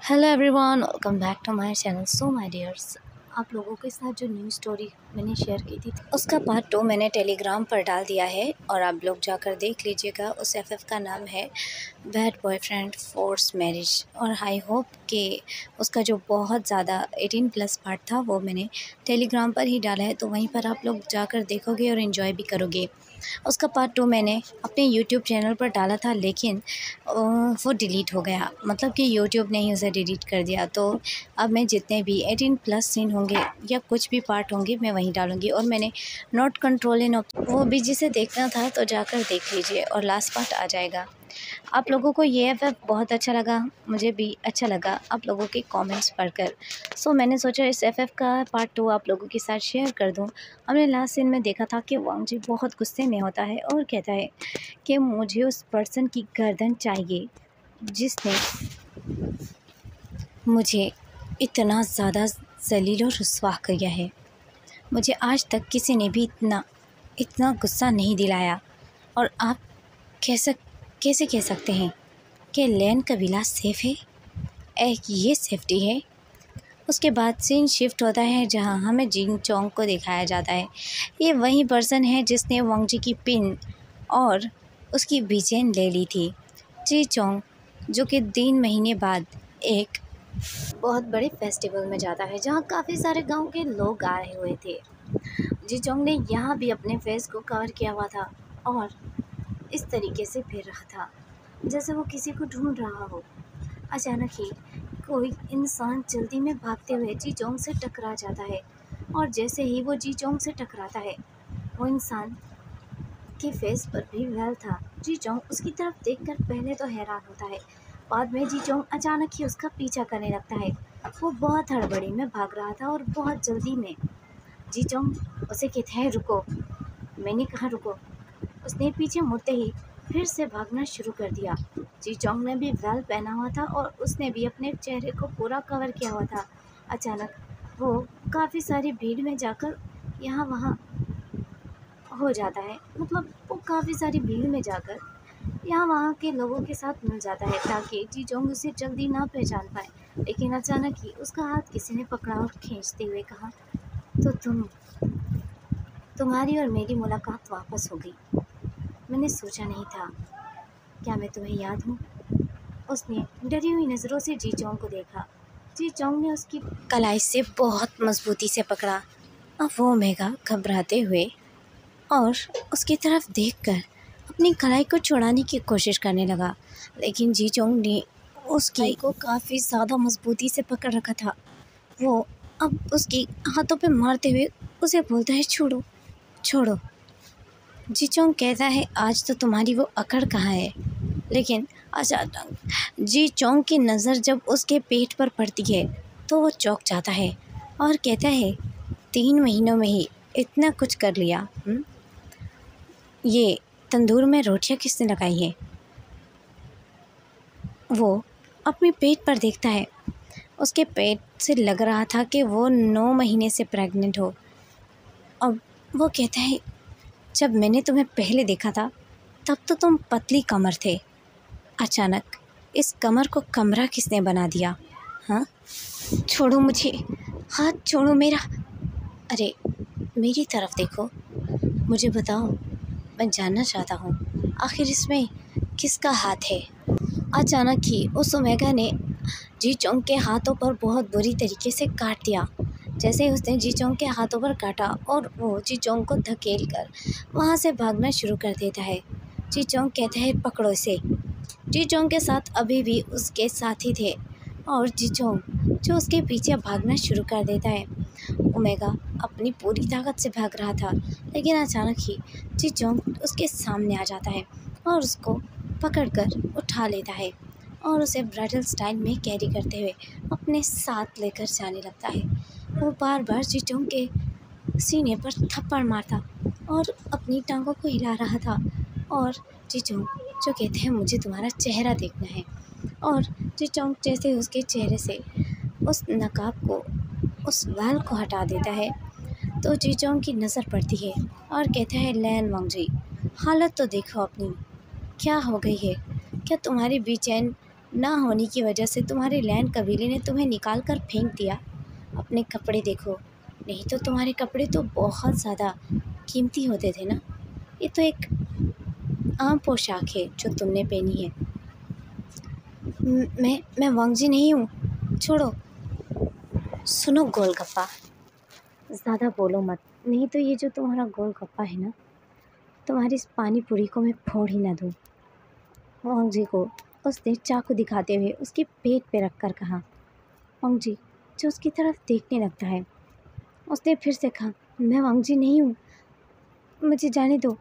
Hello everyone, welcome back to my channel. So my dears, आप लोगों के साथ जो न्यू स्टोरी मैंने शेयर की थी उसका पार्ट 2 मैंने टेलीग्राम पर डाल दिया है और आप लोग जाकर देख लीजिएगा। उस एफएफ का नाम है बैड बॉयफ्रेंड फोर्स मैरिज और आई होप कि उसका जो बहुत ज़्यादा 18+ पार्ट था वो मैंने टेलीग्राम पर ही डाला है, तो वहीं पर आप लोग जाकर देखोगे और इन्जॉय भी करोगे। उसका पार्ट 2 मैंने अपने यूट्यूब चैनल पर डाला था, लेकिन वो डिलीट हो गया। मतलब कि यूट्यूब ने ही उसे डिलीट कर दिया। तो अब मैं जितने भी 18+ सीन होंगे या कुछ भी पार्ट होंगे मैं वहीं डालूँगी। और मैंने नॉट कंट्रोल इन वो भी जिसे देखना था तो जाकर देख लीजिए और लास्ट पार्ट आ जाएगा। आप लोगों को ये एफ बहुत अच्छा लगा, मुझे भी अच्छा लगा आप लोगों के कमेंट्स पढ़कर। सो मैंने सोचा इस एफ का पार्ट 2 आप लोगों के साथ शेयर कर दूं। हमने लास्ट सीन में देखा था कि वांग जी बहुत गुस्से में होता है और कहता है कि मुझे उस पर्सन की गर्दन चाहिए जिसने मुझे इतना ज़्यादा जलील और रुस्वा किया है। मुझे आज तक किसी ने भी इतना गुस्सा नहीं दिलाया। और आप कैसे कैसे कह सकते हैं कि लैन का विलास सेफ़ है? एक ये सेफ्टी है। उसके बाद सीन शिफ्ट होता है जहां हमें जिंग चोंग को दिखाया जाता है। ये वही पर्सन है जिसने वांग जी की पिन और उसकी बीचेन ले ली थी। जी चोंग जो कि 3 महीने बाद एक बहुत बड़े फेस्टिवल में जाता है जहां काफ़ी सारे गांव के लोग आए हुए थे। जी चोंग ने यहाँ भी अपने फेस को कवर किया हुआ था और इस तरीके से फिर रहा था जैसे वो किसी को ढूंढ रहा हो। अचानक ही कोई इंसान जल्दी में भागते हुए जी चोंग से टकरा जाता है और जैसे ही वो जी चोंग से टकराता है वो इंसान के फेस पर भी वेल था। जी चोंग उसकी तरफ देखकर पहले तो हैरान होता है, बाद में जी चोंग अचानक ही उसका पीछा करने लगता है। वो बहुत हड़बड़ी में भाग रहा था और बहुत जल्दी में। जी चोंग उसे कहता है रुको। मैंने कहा रुको। उसने पीछे मुड़ते ही फिर से भागना शुरू कर दिया। जी चोंग ने भी वेल पहना हुआ था और उसने भी अपने चेहरे को पूरा कवर किया हुआ था। अचानक वो काफ़ी सारी भीड़ में जाकर यहाँ वहाँ हो जाता है। मतलब वो काफ़ी सारी भीड़ में जाकर यहाँ वहाँ के लोगों के साथ मिल जाता है ताकि जी चोंग उसे जल्दी ना पहचान पाए। लेकिन अचानक ही उसका हाथ किसी ने पकड़ा और खींचते हुए कहा, तो तुम्हारी और मेरी मुलाकात वापस हो गई। मैंने सोचा नहीं था। क्या मैं तुम्हें याद हूँ? उसने डरी हुई नज़रों से जी चोंग को देखा। जी चोंग ने उसकी कलाई से बहुत मजबूती से पकड़ा। अब वो मेघा घबराते हुए और उसकी तरफ देखकर अपनी कलाई को छुड़ाने की कोशिश करने लगा, लेकिन जी चोंग ने उसकी को काफ़ी ज़्यादा मजबूती से पकड़ रखा था। वो अब उसकी हाथों पे मारते हुए उसे बोलता है छोड़ो छोड़ो। जी चोंग कहता है आज तो तुम्हारी वो अकड़ कहाँ है। लेकिन अचानक जी चोंग की नज़र जब उसके पेट पर पड़ती है तो वो चौंक जाता है और कहता है 3 महीनों में ही इतना कुछ कर लिया। ये तंदूर में रोटियां किसने लगाई हैं? वो अपने पेट पर देखता है। उसके पेट से लग रहा था कि वो 9 महीने से प्रेग्नेंट हो। अब वो कहता है जब मैंने तुम्हें पहले देखा था तब तो तुम पतली कमर थे। अचानक इस कमर को कमरा किसने बना दिया? हाँ, छोड़ो मुझे, हाथ छोड़ो मेरा। अरे मेरी तरफ देखो, मुझे बताओ, मैं जानना चाहता हूँ आखिर इसमें किसका हाथ है। अचानक ही उस ओमेगा ने जी चोंग के हाथों पर बहुत बुरी तरीके से काट दिया। जैसे ही उसने जी चोंग के हाथों पर काटा और वो जी चोंग को धकेल कर वहाँ से भागना शुरू कर देता है। जी चोंग कहता है पकड़ो इसे। जी चोंग के साथ अभी भी उसके साथी थे और जी चोंग जो उसके पीछे भागना शुरू कर देता है। ओमेगा अपनी पूरी ताकत से भाग रहा था, लेकिन अचानक ही जी चोंग उसके सामने आ जाता है और उसको पकड़कर उठा लेता है और उसे ब्राइडल स्टाइल में कैरी करते हुए अपने साथ लेकर जाने लगता है। वो बार बार जी चोंग के सीने पर थप्पड़ मारता और अपनी टांगों को हिला रहा था। और जी चोंग जो कहते हैं मुझे तुम्हारा चेहरा देखना है। और जी चोंग जैसे उसके चेहरे से उस नकाब को, उस वाल को हटा देता है तो जी चोंग की नज़र पड़ती है और कहता है लैन वांग जी, हालत तो देखो अपनी, क्या हो गई है? क्या तुम्हारी बेचैन ना होने की वजह से तुम्हारे लैंड कबीले ने तुम्हें निकाल कर फेंक दिया। अपने कपड़े देखो, नहीं तो तुम्हारे कपड़े तो बहुत ज़्यादा कीमती होते थे ना। ये तो एक आम पोशाक है जो तुमने पहनी है। मैं वांगजी नहीं हूँ, छोड़ो। सुनो गोलगप्पा, ज़्यादा बोलो मत, नहीं तो ये जो तुम्हारा गोलगप्पा है ना, तुम्हारी इस पानी पूरी को मैं फोड़ ही ना दूँ। वांगजी को उसने चाकू दिखाते हुए उसके पेट पे रखकर कहा। वांगजी जो उसकी तरफ देखने लगता है, उसने फिर से कहा, मैं वांगजी नहीं हूँ, मुझे जाने दो।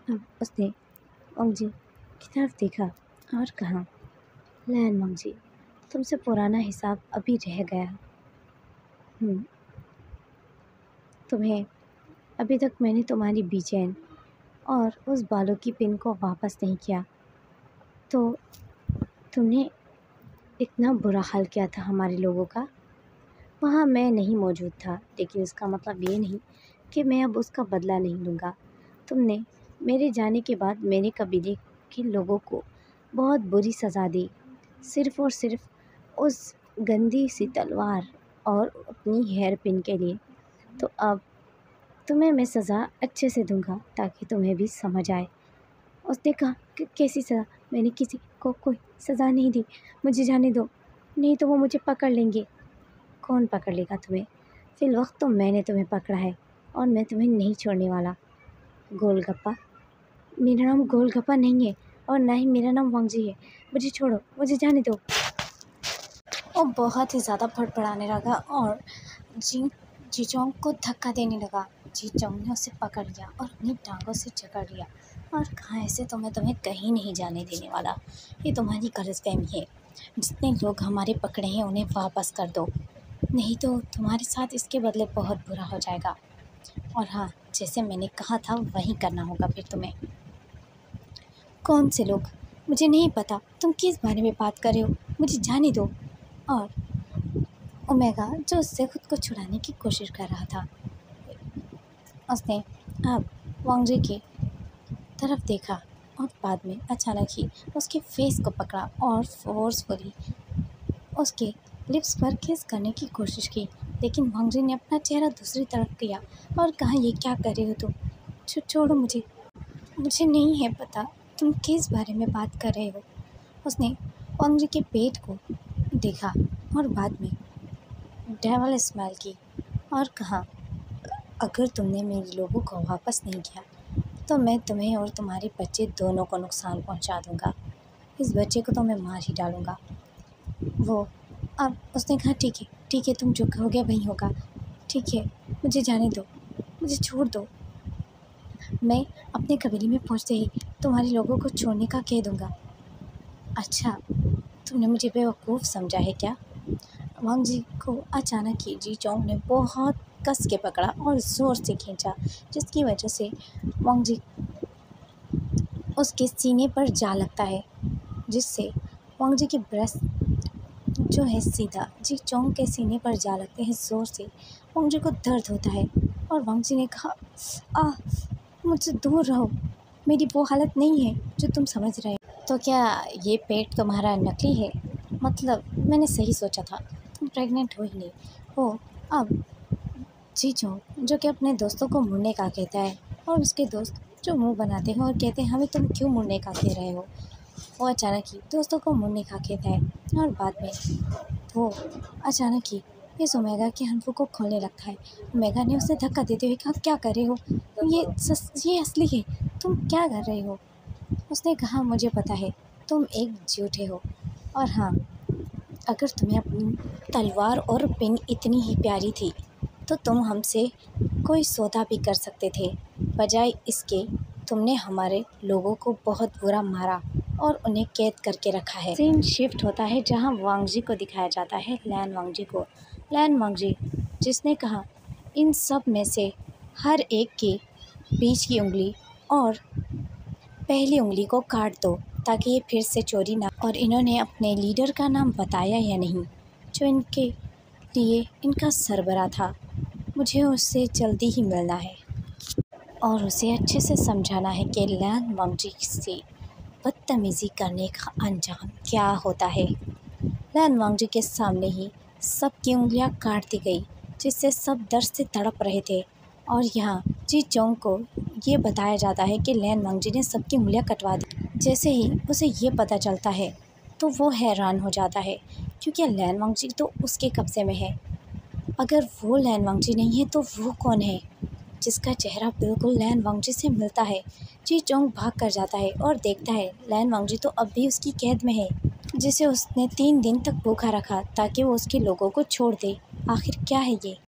अब उसने वांगजी की तरफ देखा और कहा, लैन वांगजी, तुमसे पुराना हिसाब अभी रह गया। तुम्हें अभी तक मैंने तुम्हारी बेचैन और उस बालों की पिन को वापस नहीं किया, तो तुमने इतना बुरा हाल किया था हमारे लोगों का। वहाँ मैं नहीं मौजूद था, लेकिन इसका मतलब ये नहीं कि मैं अब उसका बदला नहीं लूँगा। तुमने मेरे जाने के बाद मेरे कबीले के लोगों को बहुत बुरी सज़ा दी, सिर्फ़ और सिर्फ उस गंदी सी तलवार और अपनी हेयर पिन के लिए। तो अब तुम्हें मैं सज़ा अच्छे से दूँगा ताकि तुम्हें भी समझ आए। उसने कहा, कैसी सज़ा? मैंने किसी को कोई सज़ा नहीं दी, मुझे जाने दो, नहीं तो वो मुझे पकड़ लेंगे। कौन पकड़ लेगा तुम्हें? फ़िलवक्त तो मैंने तुम्हें पकड़ा है और मैं तुम्हें नहीं छोड़ने वाला। गोलगप्पा, मेरा नाम गोलगप्पा नहीं है और ना ही मेरा नाम वांगजी है। मुझे छोड़ो, मुझे जाने दो। वो बहुत ही ज़्यादा फड़फड़ाने लगा और जीचोंग को धक्का देने लगा। जीचोंग ने उसे पकड़ लिया और अपनी टांगों से जकड़ लिया और कहा, ऐसे तो मैं तुम्हें कहीं नहीं जाने देने वाला। ये तुम्हारी गलतफहमी है। जितने लोग हमारे पकड़े हैं उन्हें वापस कर दो, नहीं तो तुम्हारे साथ इसके बदले बहुत बुरा हो जाएगा। और हाँ, जैसे मैंने कहा था वही करना होगा फिर तुम्हें। कौन से लोग? मुझे नहीं पता, तुम किस बारे में बात कर रहे हो, मुझे जाने दो। और ओमेगा जो उससे खुद को छुड़ाने की कोशिश कर रहा था, उसने अब वांगजी की तरफ देखा और बाद में अचानक ही उसके फेस को पकड़ा और फोर्सफुली उसके लिप्स पर किस करने की कोशिश की, लेकिन वांगजी ने अपना चेहरा दूसरी तरफ किया और कहा, ये क्या कर रहे हो तुम? छोड़ो मुझे, मुझे नहीं है पता तुम किस बारे में बात कर रहे हो। उसने वांगजी के पेट को देखा और बाद में डेविल स्माइल की और कहा, अगर तुमने मेरे लोगों को वापस नहीं किया तो मैं तुम्हें और तुम्हारे बच्चे दोनों को नुकसान पहुंचा दूंगा। इस बच्चे को तो मैं मार ही डालूंगा। वो अब उसने कहा, ठीक है, तुम जो कहोगे वही होगा। ठीक है, मुझे जाने दो, मुझे छोड़ दो। मैं अपने कबीले में पहुंचते ही तुम्हारे लोगों को छोड़ने का कह दूंगा। अच्छा, तुमने मुझे बेवकूफ़ समझा है क्या? वांगजी को अचानक ही जीचोंग ने बहुत कस के पकड़ा और ज़ोर से खींचा, जिसकी वजह से वांगजी उसके सीने पर जा लगता है, जिससे वांगजी की ब्रेस्ट जो है सीधा जीचोंग के सीने पर जा लगते हैं ज़ोर से। वांगजी को दर्द होता है और वांगजी ने कहा, मुझसे दूर रहो, मेरी वो हालत नहीं है जो तुम समझ रहे हो। तो क्या ये पेट तुम्हारा नकली है? मतलब मैंने सही सोचा था, तुम प्रेग्नेंट हो ही नहीं हो। अब जीचोंग जो कि अपने दोस्तों को मुड़ने का कहता है और उसके दोस्त जो मुंह बनाते हैं और कहते हैं, हमें तुम क्यों मुड़ने का कह रहे हो, वो अचानक ही दोस्तों को मुड़ने का कहता है और बाद में वो अचानक ही इस ओमेगा के हनफों को खोलने लगता है। ओमेगा ने उसे धक्का देते हुए कहा, क्या कर रहे हो? ये असली है, तुम क्या कर रहे हो? उसने कहा, मुझे पता है तुम एक झूठे हो, और हाँ, अगर तुम्हें अपनी तलवार और पिन इतनी ही प्यारी थी तो तुम हमसे कोई सौदा भी कर सकते थे। बजाय इसके तुमने हमारे लोगों को बहुत बुरा मारा और उन्हें कैद करके रखा है। सीन शिफ्ट होता है जहां वांगजी को दिखाया जाता है, लैन वांगजी को। लैन वांगजी जिसने कहा, इन सब में से हर एक के बीच की उंगली और पहली उंगली को काट दो ताकि ये फिर से चोरी ना। और इन्होंने अपने लीडर का नाम बताया या नहीं, जो इनके लिए इनका सरबरा था। मुझे उससे जल्दी ही मिलना है और उसे अच्छे से समझाना है कि लैन वांगजी से बदतमीज़ी करने का अंजाम क्या होता है। लैन वांगजी के सामने ही सबकी उंगलियां काट दी गई, जिससे सब दर्द से तड़प रहे थे। और यहाँ जी चोंग को ये बताया जाता है कि लैन वांगजी ने सबकी उंगलियां कटवा दी। जैसे ही उसे ये पता चलता है तो वो हैरान हो जाता है, क्योंकि लैन वांगजी तो उसके कब्ज़े में है। अगर वो लैन वांगजी नहीं है तो वो कौन है जिसका चेहरा बिल्कुल लैन वांगजी से मिलता है। जी चोंग भाग कर जाता है और देखता है लैन वांगजी तो अब भी उसकी कैद में है, जिसे उसने 3 दिन तक भूखा रखा ताकि वो उसके लोगों को छोड़ दे। आखिर क्या है ये।